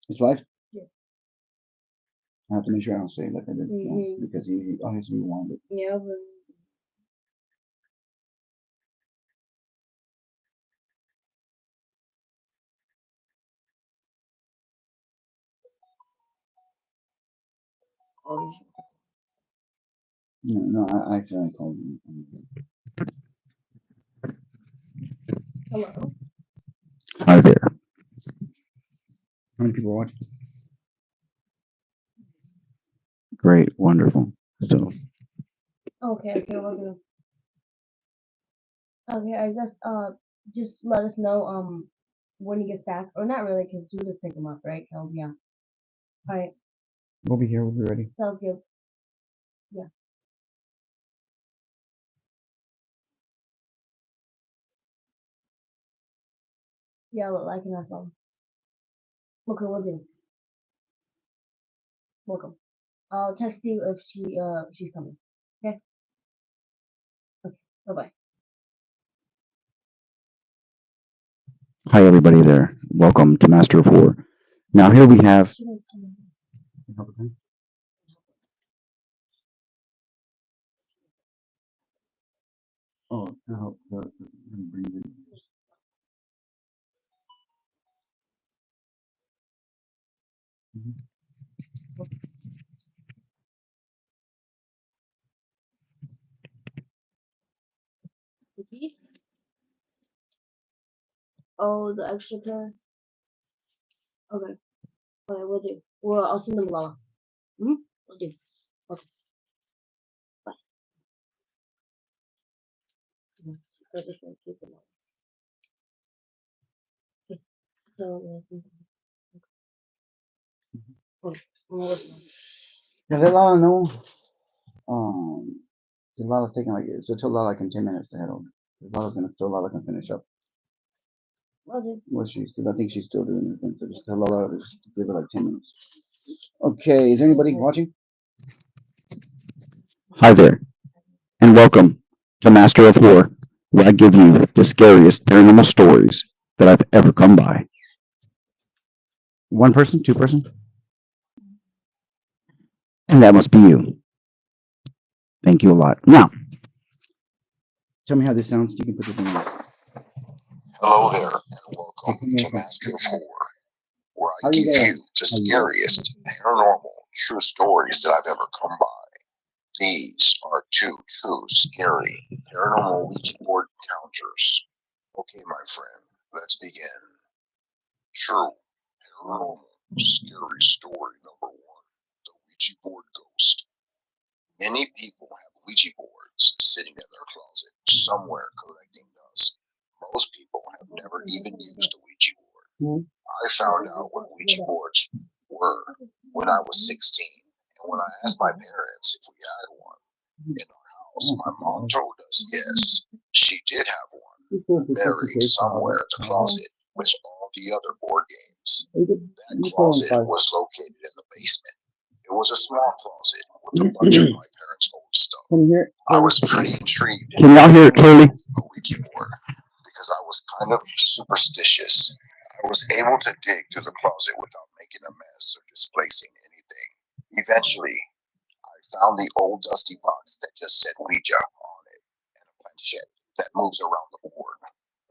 His life? Yeah. I have to make sure I don't say like I did because he obviously wanted it. Yeah, but oh, No, I accidentally called him. hello. Hi there. How many people are watching? Great, wonderful. So, Okay, okay, we're gonna. Okay, I guess just let us know when he gets back, or not really, cause you just pick him up, right, Kel? Yeah. All right, we'll be here. We'll be ready. sounds good. Yeah. Yeah, look like an iPhone. Okay, we'll do. Welcome. I'll text you if she's coming. Okay. Okay. Bye bye. Hi, everybody there. Welcome to Master of War. Now, here we have. Oh, to help bring in. The keys? Oh, the extra pair. Okay. Okay, we'll do. Well, I'll send them along. Hmm. We'll do. Okay. Bye. Mhm. So just like keep them on. Okay. So. Okay. I'm listening. Yeah, let Lala know. Um, Lala's taking like so tell Lala like in 10 minutes to head over. Lala's gonna so Lala can finish up We'll do. what she's because I think she's still doing her thing. So just tell Lala to just give her like 10 minutes. Okay, is anybody watching? Hi there, and welcome to Master of War, where I give you the scariest paranormal stories that I've ever come by. One person, two person, and that must be you. Thank you a lot. Now, tell me how this sounds. You can put it in this. Hello there, and welcome to Master of Horror, where I give you the scariest paranormal true stories that I've ever come by. These are two true scary paranormal Ouija board encounters. Okay, my friend, let's begin. True paranormal scary story number one: the Ouija board ghost. Many people have Ouija boards sitting in their closet somewhere collecting dust. Most people have never even used a Ouija board. I found out what Ouija boards were when I was 16, and when I asked my parents if we had one in our house, my mom told us yes, she did have one, buried somewhere in the closet with all the other board games. That closet was located in the basement. It was a small closet with a bunch of my parents' old stuff. I was pretty intrigued. Can y'all hear it clearly? A Ouija board because I was kind of superstitious. I was able to dig through the closet without making a mess or displacing anything. Eventually, I found the old dusty box that just said Ouija on it and a planchette that moves around the board.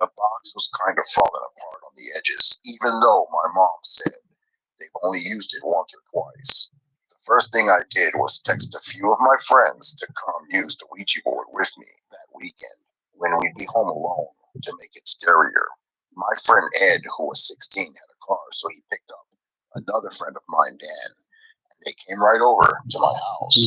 The box was kind of falling apart on the edges, even though my mom said they've only used it once or twice. The first thing I did was text a few of my friends to come use the Ouija board with me that weekend when we'd be home alone to make it scarier. My friend Ed, who was 16, had a car, so he picked up another friend of mine, Dan, and they came right over to my house.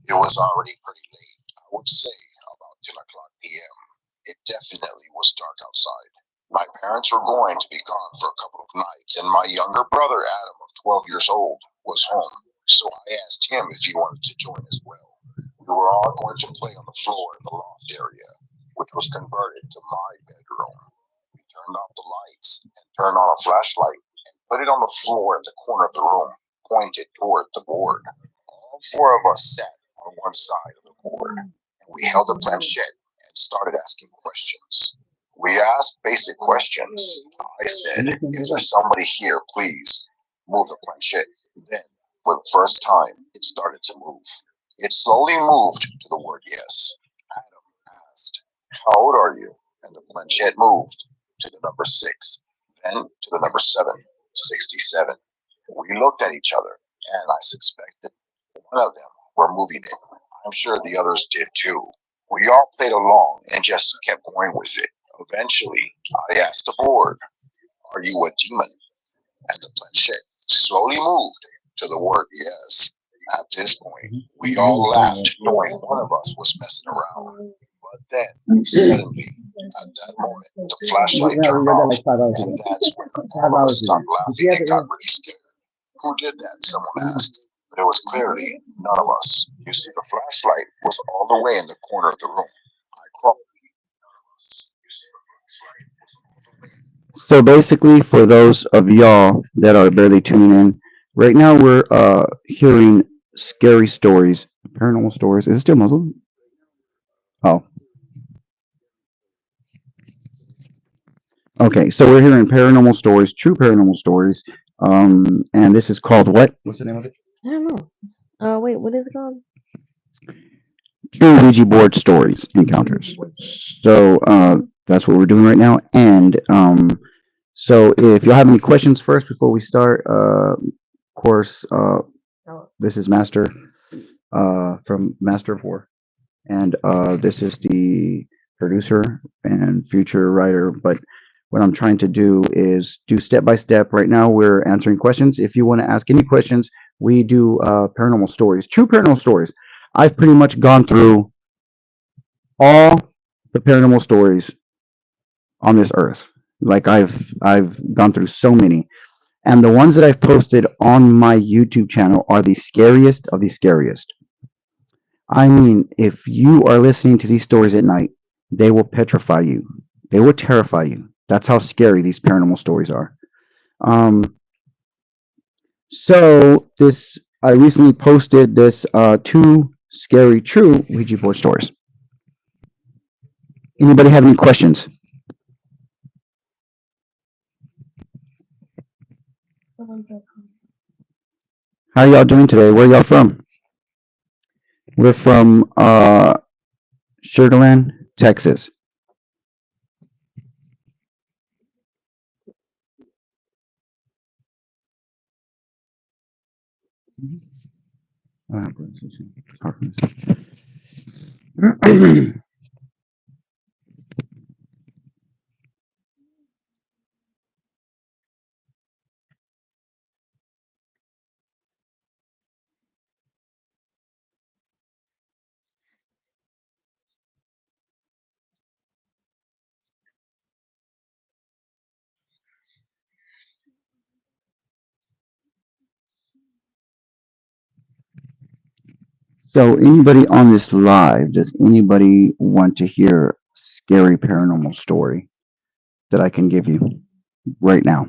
It was already pretty late. I would say about 10 o'clock p.m. It definitely was dark outside. My parents were going to be gone for a couple of nights, and my younger brother, Adam, of 12 years old, was home. So I asked him if he wanted to join as well. We were all going to play on the floor in the loft area, which was converted to my bedroom. We turned off the lights and turned on a flashlight and put it on the floor at the corner of the room, pointed toward the board. All four of us sat on one side of the board, and we held the planchette and started asking questions. We asked basic questions. I said, "Is there somebody here, please?" move the planchette. Then, for the first time, it started to move. It slowly moved to the word yes. Adam asked, "How old are you?" And the planchette moved to the number 6, then to the number 7, 67. We looked at each other, and I suspected one of them were moving it. I'm sure the others did too. We all played along and just kept going with it. Eventually, I asked the board, "Are you a demon?" And the planchette slowly moved to the word yes. At this point, we all laughed, knowing one of us was messing around. But then, suddenly, at that moment, the flashlight turned off, and that's when all of us stopped laughing and got really scared. "Who did that?" someone asked. But it was clearly none of us. You see, the flashlight was all the way in the corner of the room. I crawled. So basically, for those of y'all that are barely tuning in, right now we're hearing scary stories, paranormal stories. Is it still muzzled? Oh, okay. So we're hearing paranormal stories, true paranormal stories. And this is called what? What's the name of it? I don't know. Wait, what is it called? True Ouija board stories encounters. So that's what we're doing right now. And so if you have any questions first before we start, of course, Oh, this is Master from Master of War, and this is the producer and future writer. But what I'm trying to do is do step by step. Right now, we're answering questions. If you want to ask any questions, we do paranormal stories, true paranormal stories. I've pretty much gone through all the paranormal stories on this earth. Like I've gone through so many, and the ones that I've posted on my YouTube channel are the scariest of the scariest. I mean, if you are listening to these stories at night, they will petrify you. They will terrify you. That's how scary these paranormal stories are. Um, so this, I recently posted this two scary true Ouija board stories. Anybody have any questions? How y'all doing today? Where y'all from? We're from Sugar Land, Texas. So, anybody on this live, does anybody want to hear a scary paranormal story that I can give you right now?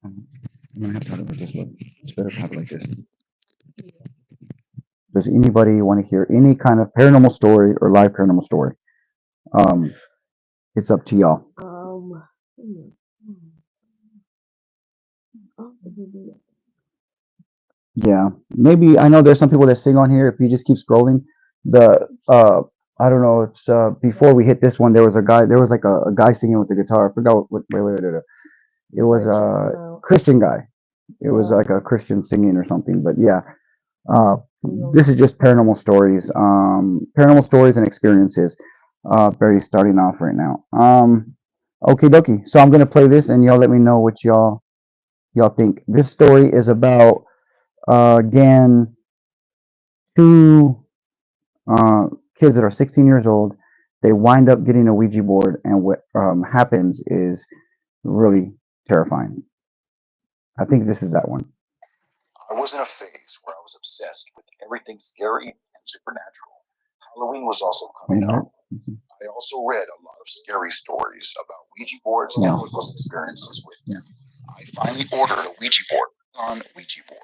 I'm gonna have to have it like this one. It's better to have it like this. Does anybody want to hear any kind of paranormal story or live paranormal story? Um, it's up to y'all. hmm. Oh, Yeah, maybe I know there's some people that sing on here. If you just keep scrolling, the I don't know. It's before we hit this one, there was a guy. There was like a guy singing with the guitar. I forgot what. Wait. It was a no. Christian guy. It was Yeah. like a Christian singing or something. But yeah, uh, this is just paranormal stories and experiences. Barry starting off right now. Okay, dokie. So I'm gonna play this, and y'all let me know what y'all think. This story is about again two uh, kids that are 16 years old. They wind up getting a Ouija board, and what happens is really terrifying. I think this is that one. I was in a phase where I was obsessed with everything scary and supernatural. Halloween was also coming up. I also read a lot of scary stories about Ouija boards and what those experiences with them. I finally ordered a Ouija board on Ouija board.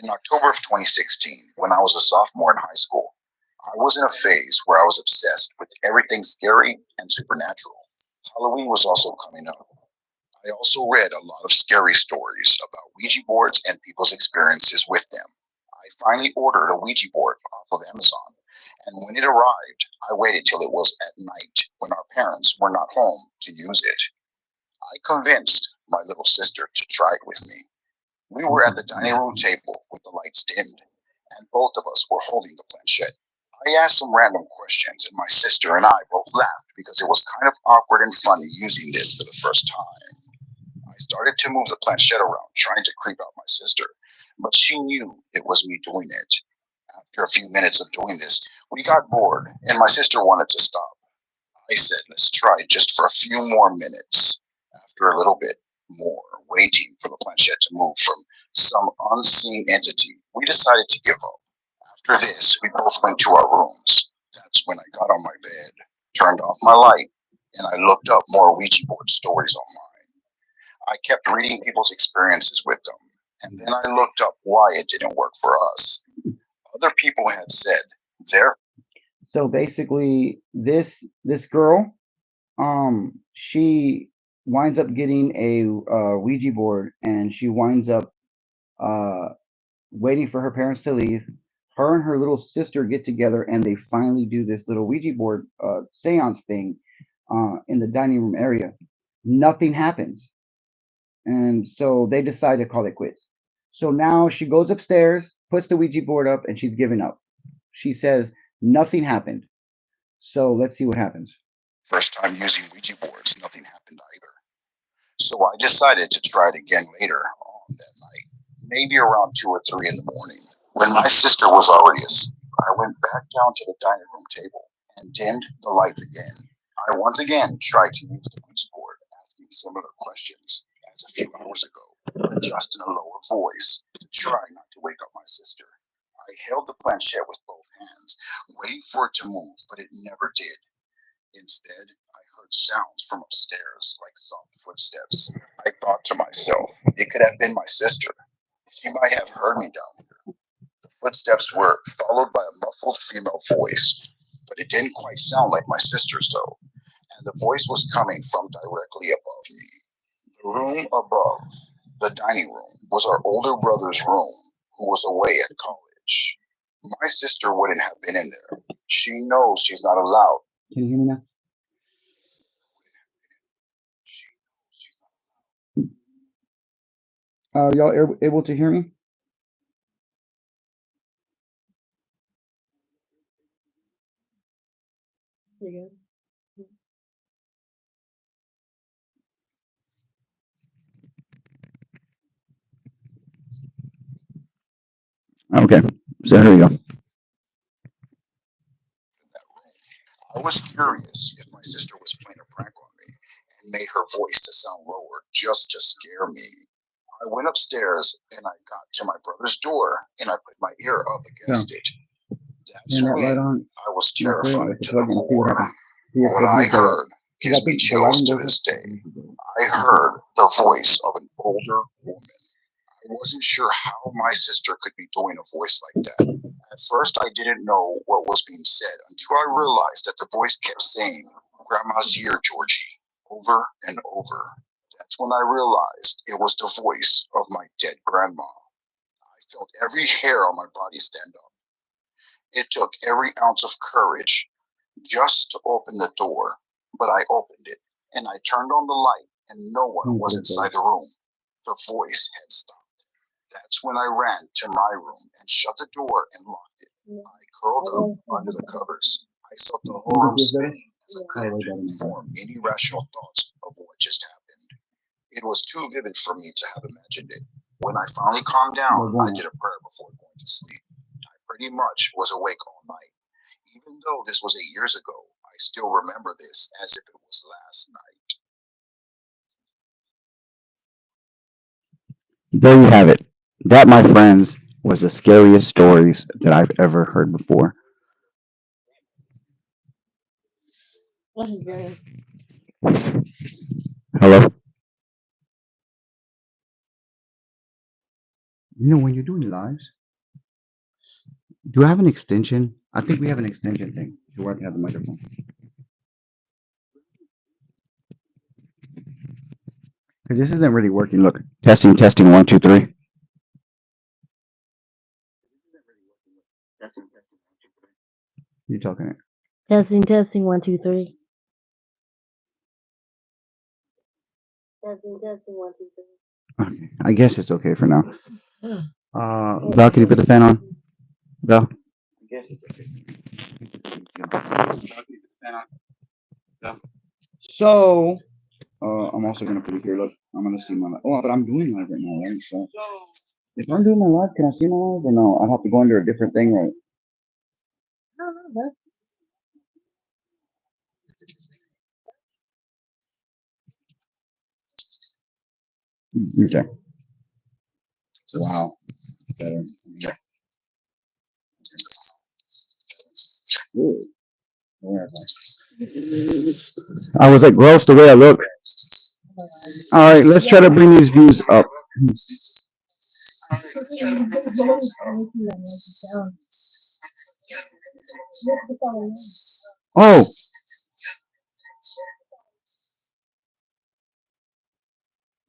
In October of 2016, when I was a sophomore in high school, I was in a phase where I was obsessed with everything scary and supernatural. Halloween was also coming up. I also read a lot of scary stories about Ouija boards and people's experiences with them. I finally ordered a Ouija board off of Amazon, and when it arrived, I waited till it was at night when our parents were not home to use it. I convinced my little sister to try it with me. We were at the dining room table with the lights dimmed, and both of us were holding the planchette. I asked some random questions, and my sister and I both laughed because it was kind of awkward and funny using this for the first time. I started to move the planchette around, trying to creep out my sister, but she knew it was me doing it. After a few minutes of doing this, we got bored, and my sister wanted to stop. I said, let's try just for a few more minutes. After a little bit more waiting for the planchette to move from some unseen entity, we decided to give up. After this, we both went to our rooms. That's when I got on my bed, turned off my light, and I looked up more Ouija board stories online. I kept reading people's experiences with them, and then I looked up why it didn't work for us. Other people had said their So basically, this girl, she winds up getting a Ouija board, and she winds up uh, waiting for her parents to leave. Her and her little sister get together, and they finally do this little Ouija board seance thing in the dining room area. Nothing happens, and so they decide to call it quits. So now she goes upstairs, puts the Ouija board up, and she's giving up. She says nothing happened. So let's see what happens. first time using Ouija boards, nothing happened either. So I decided to try it again later on that night, maybe around 2 or 3 in the morning. When my sister was already asleep, I went back down to the dining room table and dimmed the lights again. I once again tried to use the Ouija board, asking similar questions as a few hours ago, but just in a lower voice to try not to wake up my sister. I held the planchette with both hands, waiting for it to move, but it never did. Instead, I heard sounds from upstairs, like soft footsteps. I thought to myself, it could have been my sister. She might have heard me down here. The footsteps were followed by a muffled female voice, but it didn't quite sound like my sister's though, and the voice was coming from directly above me. The room above, the dining room, was our older brother's room, who was away at college. My sister wouldn't have been in there. She knows she's not allowed. Can you hear me now? Y'all able to hear me? Pretty good. Okay, so here we go. I was curious if my sister was playing a prank on me and made her voice to sound lower just to scare me. I went upstairs and I got to my brother's door and I put my ear up against it. That's Turn that when light on. I was Real quick, terrified with the to the plug in, see what core. happens. See if What I it goes. heard gives me The chills lighting to goes this up. day. I heard the voice of an older woman. I wasn't sure how my sister could be doing a voice like that. At first, I didn't know what was being said until I realized that the voice kept saying, Grandma's here, Georgie, over and over. That's when I realized it was the voice of my dead grandma. I felt every hair on my body stand up. It took every ounce of courage just to open the door, but I opened it and I turned on the light, and no one was inside the room. The voice had stopped. That's when I ran to my room and shut the door and locked it. I curled up under the covers. I felt the whole room spinning as I couldn't form any rational thoughts of what just happened. It was too vivid for me to have imagined it. When I finally calmed down, I did a prayer before going to sleep. I pretty much was awake all night. Even though this was 8 years ago, I still remember this as if it was last night. There you have it. That, my friends, was the scariest stories that I've ever heard before. That is very. Hello? You know, when you're doing lives, do I have an extension? I think we have an extension thing to where I can have the microphone. Because this isn't really working. Look, testing, testing, 1, 2, 3. You talking? Testing, testing, 1, 2, 3. Testing, testing, 1, 2, 3. Okay, I guess it's okay for now. Val, can you put the fan on? Val. So, I'm also gonna put it here. Look, I'm gonna see my live. Oh, but I'm doing live right now, right? So, if I'm doing my live, can I see my live or no? I have to go under a different thing, right? No, that's Okay. Wow. Better. Ooh. Where is I was like, gross the way I look. All right, let's try to bring these views up. Oh,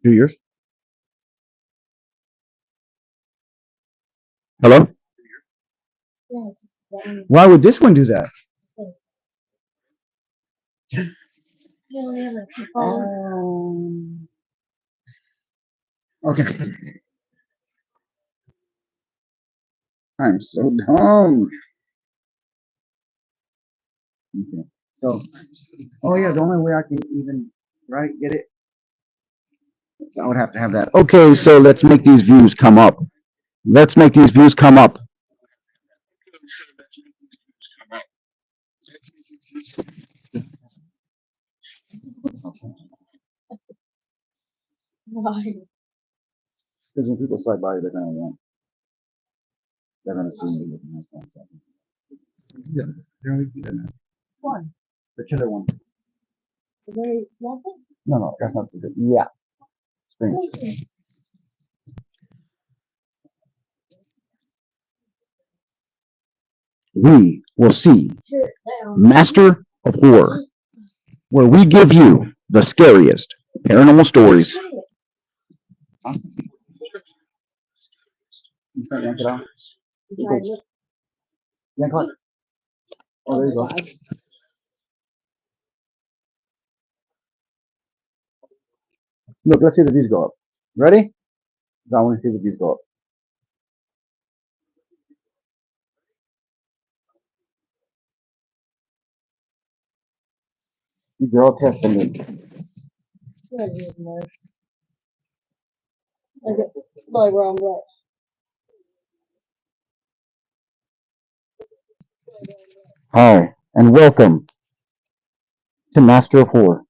do yours. Hello? Why would this one do that? Okay. I'm so dumb. Okay. So, oh yeah, the only way I can even, right, get it, so I would have to have that. Okay, so let's make these views come up. Let's make these views come up. why. Because when people slide by, they're gonna see me looking nice. Yeah, One. the killer one. The very last one? No, that's not the good. Yeah, spring. We will see Master of Horror, where we give you the scariest paranormal stories. Huh? You can't yank it out? Yank it. Oh, there you go. Look, let's see the views go up. Ready? I want to see the views go up. They're all testing it. Like wrong way. Hi, and welcome to Master of Horror.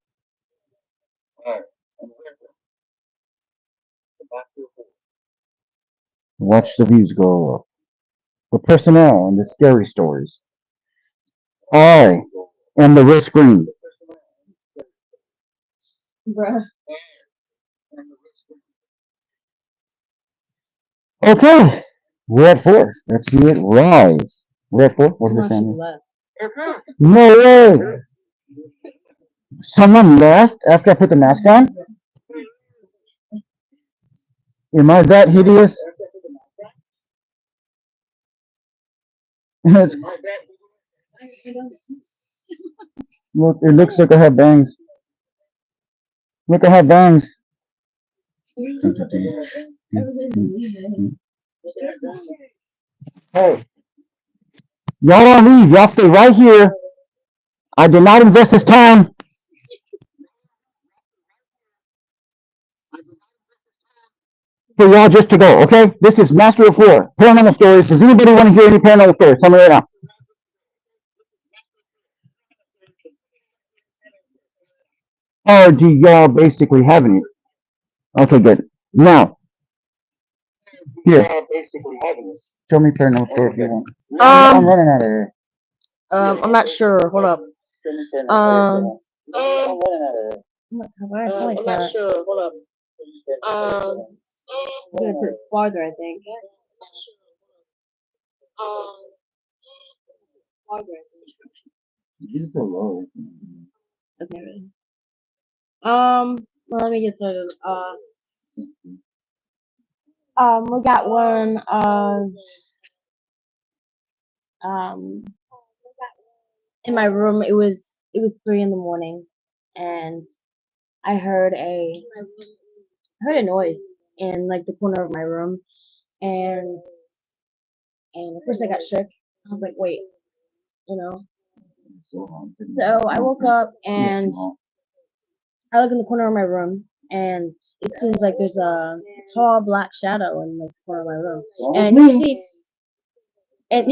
Watch the views go up. The personnel and the scary stories. I am the red screen. Bruh. Okay, we're at 4. Let's see it rise. We're at 4. What are they saying? No way! Someone left after I put the mask on? Am I that hideous? Look, it looks like I have bangs. Look, I have bangs. Hey, y'all don't leave. Y'all stay right here. I did not invest this time for y'all just to go, okay? This is Master of Horror, paranormal stories. Does anybody want to hear any paranormal stories? Tell me right now. Or do y'all basically have any? Okay, good. Now, here. Tell me paranormal story if you want. I'm running out of here. I'm not sure. Hold up. Why I sound like that? Sure. Hold up. I'm gonna put it farther, I think. Farther, I think. These are low. Okay. Ready? Well, let me get started. We got one of um in my room. It was 3 in the morning, and I heard a noise in like the corner of my room, and of course I got shook. I was like, wait, you know. So I woke up and I look in the corner of my room, and it seems like there's a tall black shadow in like, the corner of my room. And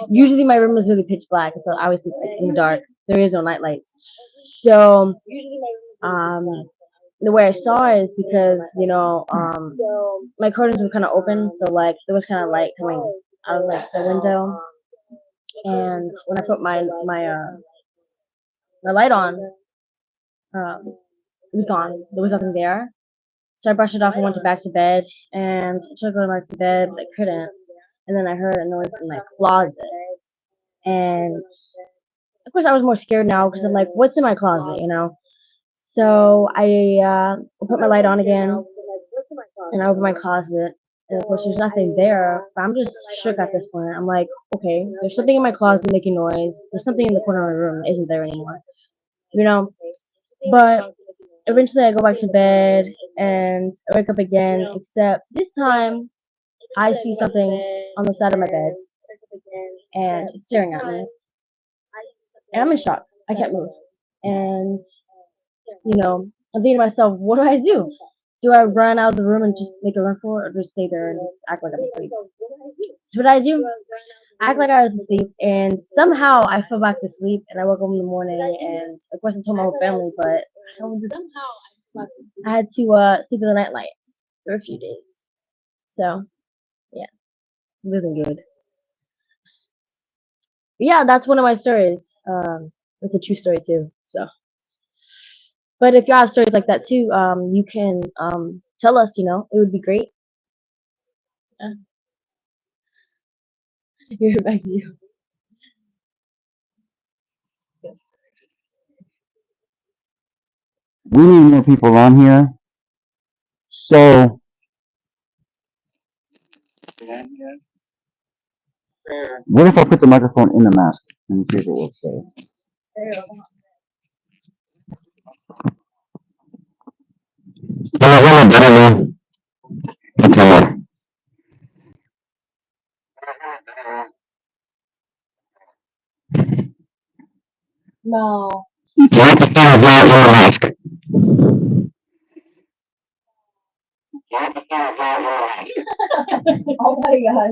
usually my room is really pitch black, so I always sleep like, in the dark. There is no night lights. So the way I saw it is because my curtains were kind of open, so like there was kind of light coming out of like the window. And when I put my light on, it was gone. There was nothing there. So I brushed it off and went back to bed. And I tried to go back to bed, but I couldn't. And then I heard a noise in my closet. And of course, I was more scared now because I'm like, what's in my closet, So I put my light on again, and I opened my closet. And of course, there's nothing there. But I'm just shook at this point. I'm like, okay, there's something in my closet making noise. There's something in the corner of my room that isn't there anymore, you know. But eventually, I go back to bed and I wake up again. Except this time, I see something on the side of my bed, and it's staring at me. And I'm in shock. I can't move. And I'm thinking to myself, what do I do? Do I run out of the room and just make a run for it, or just stay there and just act like I'm asleep? So what I do? Act like I was asleep, and somehow I fell back to sleep, and I woke up in the morning, and of course I told my whole family, but I had to sleep in the nightlight for a few days. So yeah, it wasn't good. But yeah, that's one of my stories. It's a true story too. So, but if you have stories like that too, you can tell us. It would be great. Yeah. Hear back to you. We need more people on here. So what if I put the microphone in the mask and see if it works? So No. Oh my god.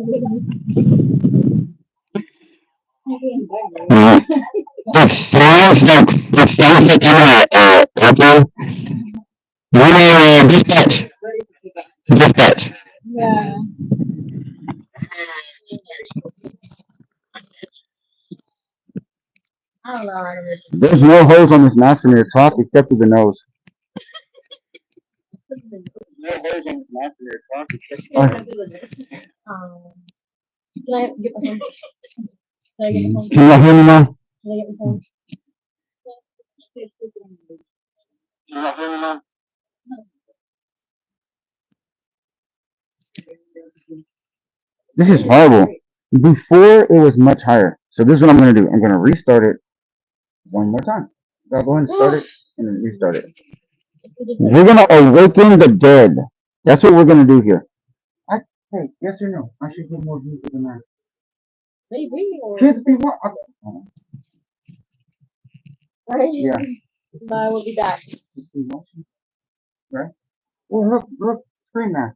Yeah. I don't know. there's no hose on this mask from your top except for the nose. Can I get my phone? Can I get my phone? Can you hear me now? Can I get my phone? This is horrible. Before it was much higher. So this is what I'm gonna do. I'm gonna restart it one more time. I'll go ahead and start it and then restart it. We're gonna awaken the dead. That's what we're gonna do here. Hey, yes or no? I should get more views than that. Maybe. Kids be what? Right? Yeah. But I will be back. Right? Well, look, screen there.